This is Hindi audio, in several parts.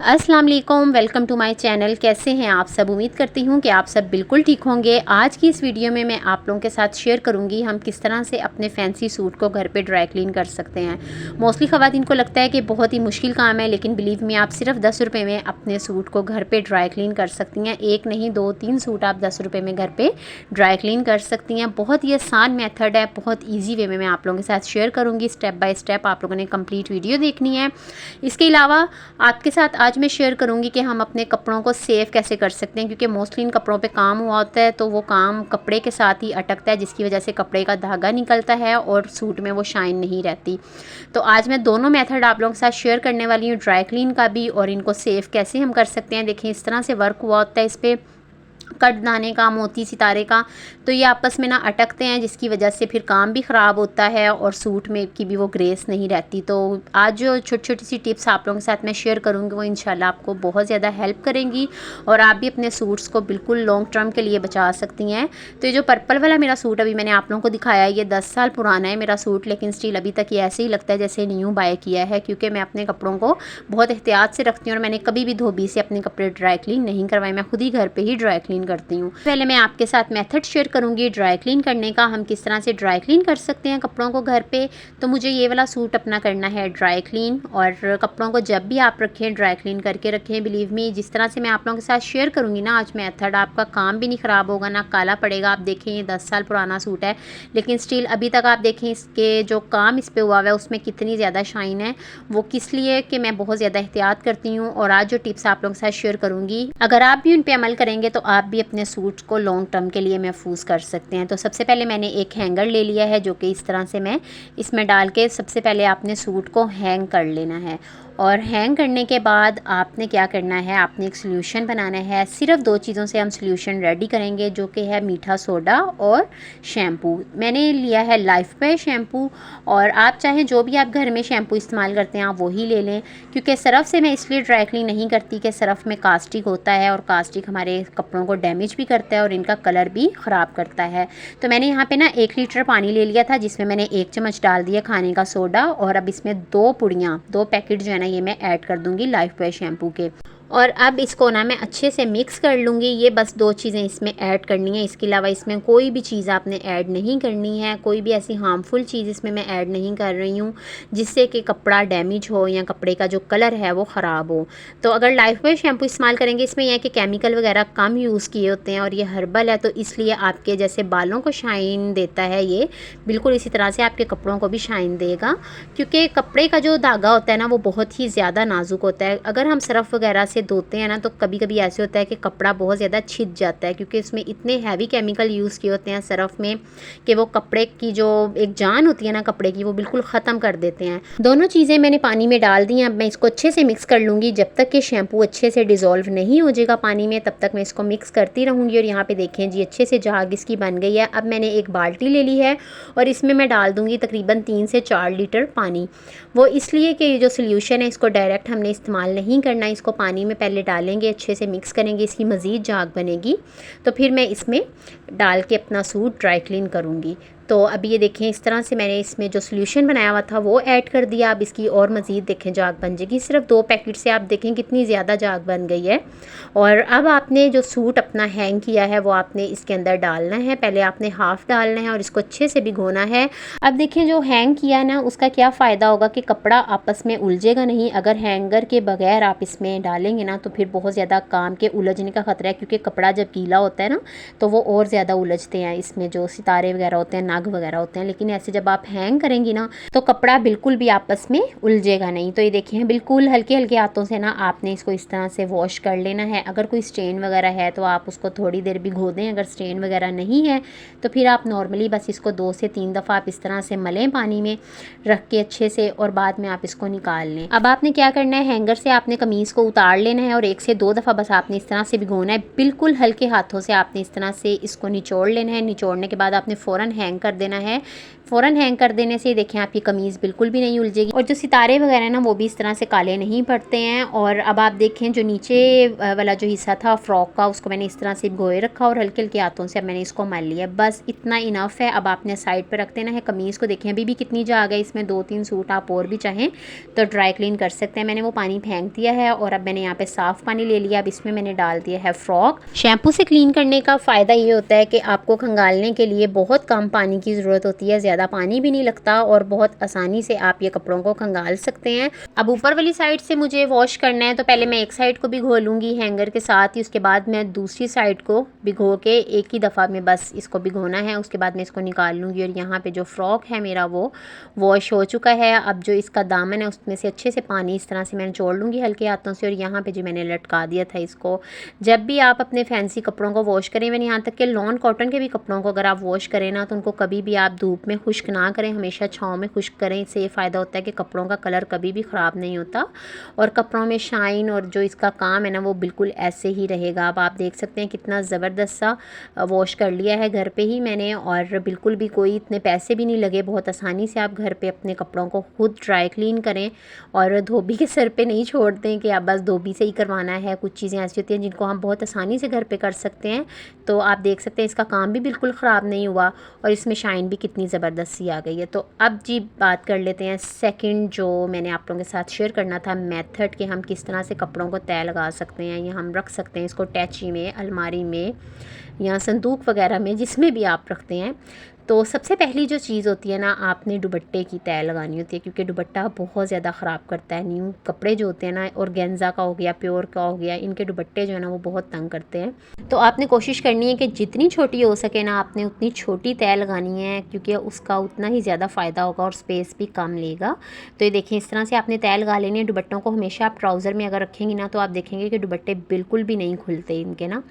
अस्सलाम वालेकुम, वेलकम टू माय चैनल। कैसे हैं आप सब? उम्मीद करती हूँ कि आप सब बिल्कुल ठीक होंगे। आज की इस वीडियो में मैं आप लोगों के साथ शेयर करूँगी हम किस तरह से अपने फैंसी सूट को घर पे ड्राई क्लीन कर सकते हैं। मोस्टली ख़वातीन को लगता है कि बहुत ही मुश्किल काम है, लेकिन बिलीव मी, आप सिर्फ 10 रुपये में अपने सूट को घर पर ड्राई क्लीन कर सकती हैं। एक नहीं, 2-3 सूट आप 10 रुपये में घर पर ड्राई क्लीन कर सकती हैं। बहुत ही आसान मेथड है, बहुत ईजी वे में मैं आप लोगों के साथ शेयर करूँगी। स्टेप बाय स्टेप आप लोगों ने कंप्लीट वीडियो देखनी है। इसके अलावा आपके साथ आज मैं शेयर करूंगी कि हम अपने कपड़ों को सेव कैसे कर सकते हैं, क्योंकि मोस्टली इन कपड़ों पे काम हुआ होता है तो वो काम कपड़े के साथ ही अटकता है, जिसकी वजह से कपड़े का धागा निकलता है और सूट में वो शाइन नहीं रहती। तो आज मैं दोनों मेथड आप लोगों के साथ शेयर करने वाली हूँ, ड्राई क्लीन का भी और इनको सेव कैसे हम कर सकते हैं। देखिए इस तरह से वर्क हुआ होता है इस पर कटदाने का, मोती सितारे का, तो ये आपस में ना अटकते हैं, जिसकी वजह से फिर काम भी ख़राब होता है और सूट में की भी वो ग्रेस नहीं रहती। तो आज जो छोटी छोटी सी टिप्स आप लोगों के साथ मैं शेयर करूँगी वो इंशाल्लाह आपको बहुत ज़्यादा हेल्प करेंगी और आप भी अपने सूट्स को बिल्कुल लॉन्ग टर्म के लिए बचा सकती हैं। तो ये जो पर्पल वाला मेरा सूट अभी मैंने आप लोगों को दिखाया है, ये 10 साल पुराना है मेरा सूट, लेकिन स्टिल अभी तक ये ऐसे ही लगता है जैसे न्यू बाय किया है, क्योंकि मैं अपने कपड़ों को बहुत एहतियात से रखती हूँ और मैंने कभी भी धोबी से अपने कपड़े ड्राई क्लीन नहीं करवाए। मैं खुद ही घर पर ही ड्राई क्लीन करती हूँ। पहले मैं आपके साथ मेथड शेयर करूंगी ड्राई क्लीन करने का, हम किस तरह से ड्राई क्लीन कर सकते हैं कपड़ों को घर पे। तो मुझे ये वाला सूट अपना करना है ड्राई क्लीन, और कपड़ों को जब भी आप रखें ड्राई क्लीन करके रखें। बिलीव मी, जिस तरह से मैं आप लोगों के साथ शेयर करूंगी ना आज मेथड, आपका काम भी नहीं ख़राब होगा, ना काला पड़ेगा। आप देखें ये 10 साल पुराना सूट है, लेकिन स्टिल अभी तक आप देखें इसके जो काम इस पर हुआ हुआ है उसमें कितनी ज़्यादा शाइन है। वो किस लिए कि मैं बहुत ज़्यादा एहतियात करती हूँ और आज जो टिप्स आप लोगों के साथ शेयर करूँगी, अगर आप भी उन पर अमल करेंगे तो आप भी अपने सूट को लॉन्ग टर्म के लिए महफूज कर सकते हैं। तो सबसे पहले मैंने एक हैंगर ले लिया है, जो कि इस तरह से मैं इसमें डाल के सबसे पहले आपने सूट को हैंग कर लेना है। और हैंग करने के बाद आपने क्या करना है, आपने एक सोल्यूशन बनाना है। सिर्फ 2 चीज़ों से हम सोल्यूशन रेडी करेंगे, जो कि है मीठा सोडा और शैम्पू। मैंने लिया है लाइफ बॉय शैम्पू, और आप चाहें जो भी आप घर में शैम्पू इस्तेमाल करते हैं आप वही ले लें, क्योंकि सरफ़ से मैं इसलिए ड्राई क्लीन नहीं करती कि सरफ़ में कास्टिक होता है और कास्टिक हमारे कपड़ों को डैमेज भी करता है और इनका कलर भी ख़राब करता है। तो मैंने यहाँ पे ना 1 लीटर पानी ले लिया था, जिसमें मैंने 1 चम्मच डाल दिया खाने का सोडा, और अब इसमें 2 पुड़ियाँ 2 पैकेट जो है ना ये मैं ऐड कर दूंगी लाइफ बॉय शैम्पू के। और अब इसको ना मैं अच्छे से मिक्स कर लूँगी। ये बस 2 चीज़ें इसमें ऐड करनी है, इसके अलावा इसमें कोई भी चीज़ आपने ऐड नहीं करनी है। कोई भी ऐसी हार्मफुल चीज़ इसमें मैं ऐड नहीं कर रही हूँ जिससे कि कपड़ा डैमेज हो या कपड़े का जो कलर है वो ख़राब हो। तो अगर लाइफ बॉय शैम्पू इस्तेमाल करेंगे, इसमें यह है कि केमिकल वगैरह कम यूज़ किए होते हैं और ये हर्बल है, तो इसलिए आपके जैसे बालों को शाइन देता है ये, बिल्कुल इसी तरह से आपके कपड़ों को भी शाइन देगा। क्योंकि कपड़े का जो धागा होता है ना वो बहुत ही ज़्यादा नाजुक होता है। अगर हम सरफ़ वगैरह से धोते हैं ना तो कभी कभी ऐसे होता है कि कपड़ा बहुत ज़्यादा छिद जाता है, क्योंकि इसमें इतने हैवी केमिकल यूज़ किए होते हैं सरफ़ में कि वो कपड़े की जो एक जान होती है ना कपड़े की, वो बिल्कुल ख़त्म कर देते हैं। दोनों चीज़ें मैंने पानी में डाल दी हैं। अब मैं इसको अच्छे से मिक्स कर लूँगी। जब तक कि शैम्पू अच्छे से डिज़ोल्व नहीं हो जाएगा पानी में, तब तक मैं इसको मिक्स करती रहूँगी। और यहाँ पर देखें जी अच्छे से झाग इसकी बन गई है। अब मैंने एक बाल्टी ले ली है और इसमें मैं डाल दूँगी तकरीबन 3 से 4 लीटर पानी। वो इसलिए कि ये जो सोल्यूशन है इसको डायरेक्ट हमने इस्तेमाल नहीं करना, इसको पानी में पहले डालेंगे, अच्छे से मिक्स करेंगे, इसकी मज़ीद झाग बनेगी, तो फिर मैं इसमें डाल के अपना सूट ड्राई क्लीन करूँगी। तो अभी ये देखें इस तरह से मैंने इसमें जो सोल्यूशन बनाया हुआ था वो ऐड कर दिया। अब इसकी और मज़ीद देखें झाग बन जाएगी। सिर्फ 2 पैकेट से आप देखें कितनी ज़्यादा झाग बन गई है। और अब आपने जो सूट अपना हैंग किया है वो आपने इसके अंदर डालना है। पहले आपने हाफ़ डालना है और इसको अच्छे से भिगोना है। अब देखें जो हैंग किया ना उसका क्या फ़ायदा होगा कि कपड़ा आपस में उलझेगा नहीं। अगर हैंगर के बगैर आप इसमें डालेंगे ना तो फिर बहुत ज़्यादा काम के उलझने का ख़तरा है, क्योंकि कपड़ा जब गीला होता है ना तो वो और ज़्यादा उलझते हैं, इसमें जो सितारे वगैरह होते हैं, नाग वगैरह होते हैं। लेकिन ऐसे जब आप हैंग करेंगी ना तो कपड़ा बिल्कुल भी आपस में उलझेगा नहीं। तो ये देखिए बिल्कुल हल्के हल्के हाथों से ना आपने इसको इस तरह से वॉश कर लेना है। अगर कोई स्टेन वगैरह है तो आप उसको थोड़ी देर भिगो दें। अगर स्टेन वगैरह नहीं है तो फिर आप नॉर्मली बस इसको 2 से 3 दफ़ा आप इस तरह से मलें पानी में रख के अच्छे से, और बाद में आप इसको निकाल लें। अब आपने क्या करना है, हैंगर से आपने कमीज़ को उतार लेना है और 1 से 2 दफ़ा बस आपने इस तरह से भिगोना है। बिल्कुल हल्के हाथों से आपने इस तरह से इसको निचोड़ लेना है। निचोड़ने के बाद आपने फ़ौरन हैंग कर कर देना है। फ़ौरन हैंग कर देने से देखिए आपकी कमीज़ बिल्कुल भी नहीं उलझेगी और जो सितारे वगैरह ना वो भी इस तरह से काले नहीं पड़ते हैं। और अब आप देखें जो नीचे वाला जो हिस्सा था फ्रॉक का, उसको मैंने इस तरह से भिगोए रखा और हल्के हल्के हाथों से अब मैंने इसको मल लिया। बस इतना इनफ है। अब आपने साइड पर रख देना है। कमीज़ को देखें अभी भी कितनी जा गई, इसमें 2-3 सूट आप और भी चाहें तो ड्राई क्लीन कर सकते हैं। मैंने वो पानी फेंक दिया है और अब मैंने यहाँ पे साफ़ पानी ले लिया। अब इसमें मैंने डाल दिया है फ्रॉक। शैम्पू से क्लीन करने का फ़ायदा ये होता है कि आपको खंगालने के लिए बहुत कम पानी की ज़रूरत होती है, ज़्यादा पानी भी नहीं लगता और बहुत आसानी से आप ये कपड़ों को खंगाल सकते हैं। अब ऊपर वाली साइड से मुझे वॉश करना है तो पहले मैं एक साइड को भिगो लूँगी हैंगर के साथ ही, उसके बाद मैं दूसरी साइड को भिगो के एक ही दफ़ा में बस इसको भिगोना है। उसके बाद मैं इसको निकाल लूँगी और यहाँ पे जो फ्रॉक है मेरा वो वॉश हो चुका है। अब जो इसका दामन है उसमें से अच्छे से पानी इस तरह से मैं निचोड़ लूँगी हल्के हाथों से और यहाँ पे जो मैंने लटका दिया था इसको। जब भी आप अपने फैंसी कपड़ों को वॉश करें, मैंने यहाँ तक कि लॉन कॉटन के भी कपड़ों को अगर आप वॉश करें ना तो उनको कभी भी आप धूप में खुश्क ना करें, हमेशा छाँव में खुश्क करें। इससे ये फ़ायदा होता है कि कपड़ों का कलर कभी भी ख़राब नहीं होता और कपड़ों में शाइन और जो इसका काम है ना वो बिल्कुल ऐसे ही रहेगा। अब आप देख सकते हैं कितना ज़बरदस्त सा वॉश कर लिया है घर पे ही मैंने और बिल्कुल भी कोई इतने पैसे भी नहीं लगे। बहुत आसानी से आप घर पे अपने कपड़ों को खुद ड्राई क्लीन करें और धोबी के सर पे नहीं छोड़ दें कि आप बस धोबी से ही करवाना है। कुछ चीज़ें ऐसी होती हैं जिनको हम बहुत आसानी से घर पे कर सकते हैं। तो आप देख सकते हैं इसका काम भी बिल्कुल ख़राब नहीं हुआ और इसमें शाइन भी कितनी ज़बरदस्त सी आ गई है। तो अब जी बात कर लेते हैं सेकंड जो मैंने आप लोगों के साथ शेयर करना था मेथड कि हम किस तरह से कपड़ों को तय लगा सकते हैं या हम रख सकते हैं इसको टैची में, अलमारी में या संदूक वगैरह में, जिसमें भी आप रखते हैं। तो सबसे पहली जो चीज़ होती है ना, आपने दुपट्टे की तय लगानी होती है क्योंकि दुपट्टा बहुत ज़्यादा ख़राब करता है। न्यू कपड़े जो होते हैं ना, ऑर्गेन्जा का हो गया, प्योर का हो गया, इनके दुपट्टे जो है ना वो बहुत तंग करते हैं। तो आपने कोशिश करनी है कि जितनी छोटी हो सके ना आपने उतनी छोटी तय लगानी है क्योंकि उसका उतना ही ज़्यादा फ़ायदा होगा और स्पेस भी कम लेगा। तो ये देखिए इस तरह से आपने तय लगा लेनी है। दुपट्टों को हमेशा आप ट्राउज़र में अगर रखेंगे ना तो आप देखेंगे कि दुपट्टे बिल्कुल भी नहीं खुलते इनके ना।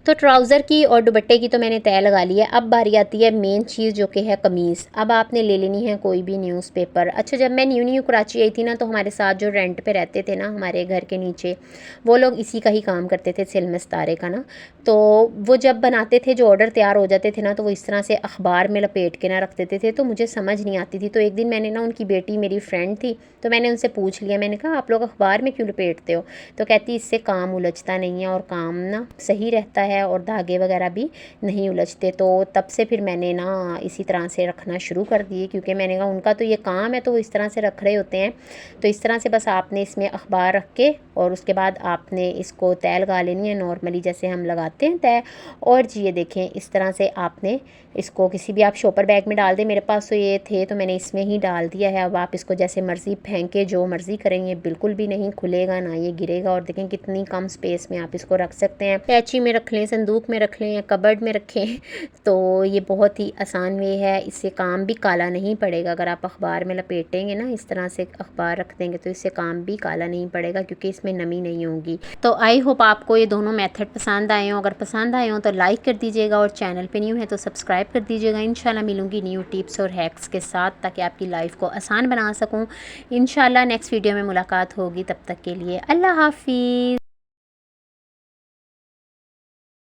तो ट्राउज़र की और दुपट्टे की तो मैंने तय लगा ली है। अब बारी आती है मेन चीज़ जो कि है कमीज़। अब आपने ले लेनी है कोई भी न्यूज़पेपर। अच्छा, जब मैं न्यू कराची आई थी ना तो हमारे साथ जो रेंट पे रहते थे ना हमारे घर के नीचे, वो लोग इसी का ही काम करते थे, सिल मस्तारे का ना। तो वो जब बनाते थे, जो ऑर्डर तैयार हो जाते थे ना तो वो इस तरह से अखबार में लपेट के ना रख देते थे। तो मुझे समझ नहीं आती थी। तो एक दिन मैंने ना, उनकी बेटी मेरी फ्रेंड थी तो मैंने उनसे पूछ लिया, मैंने कहा आप लोग अखबार में क्यों लपेटते हो? तो कहती इससे काम उलझता नहीं है और काम ना सही रहता है और धागे वगैरह भी नहीं उलझते। तो तब से फिर मैंने ना इसी तरह से रखना शुरू कर दिए क्योंकि मैंने कहा उनका तो ये काम है तो वो इस तरह से रख रहे होते हैं। तो इस तरह से बस आपने इसमें अखबार रख के और उसके बाद आपने इसको तय लगा लेनी है नॉर्मली जैसे हम लगाते हैं तय। और जी ये देखें इस तरह से आपने इसको किसी भी आप शॉपर बैग में डाल दें। मेरे पास तो ये थे तो मैंने इसमें ही डाल दिया है। अब आप इसको जैसे मर्ज़ी फेंके, जो मर्ज़ी करेंगे, बिल्कुल भी नहीं खुलेगा ना ये गिरेगा। और देखें कितनी कम स्पेस में आप इसको रख सकते हैं। कैची में रख लें, संदूक में रख लें या कबर्ड में रखें। तो ये बहुत ही आसान वे है, इससे काम भी काला नहीं पड़ेगा। अगर आप अखबार में लपेटेंगे ना, इस तरह से अखबार रख देंगे तो इससे काम भी काला नहीं पड़ेगा क्योंकि इसमें नमी नहीं होगी। तो आई होप आपको ये दोनों मेथड पसंद आए हों। अगर पसंद आए हों तो लाइक कर दीजिएगा और चैनल पे न्यू है तो सब्सक्राइब कर दीजिएगा। इंशाल्लाह मिलूंगी न्यू टिप्स और हैक्स के साथ ताकि आपकी लाइफ को आसान बना सकूं। इंशाल्लाह नेक्स्ट वीडियो में मुलाकात होगी। तब तक के लिए अल्लाह हाफिज़।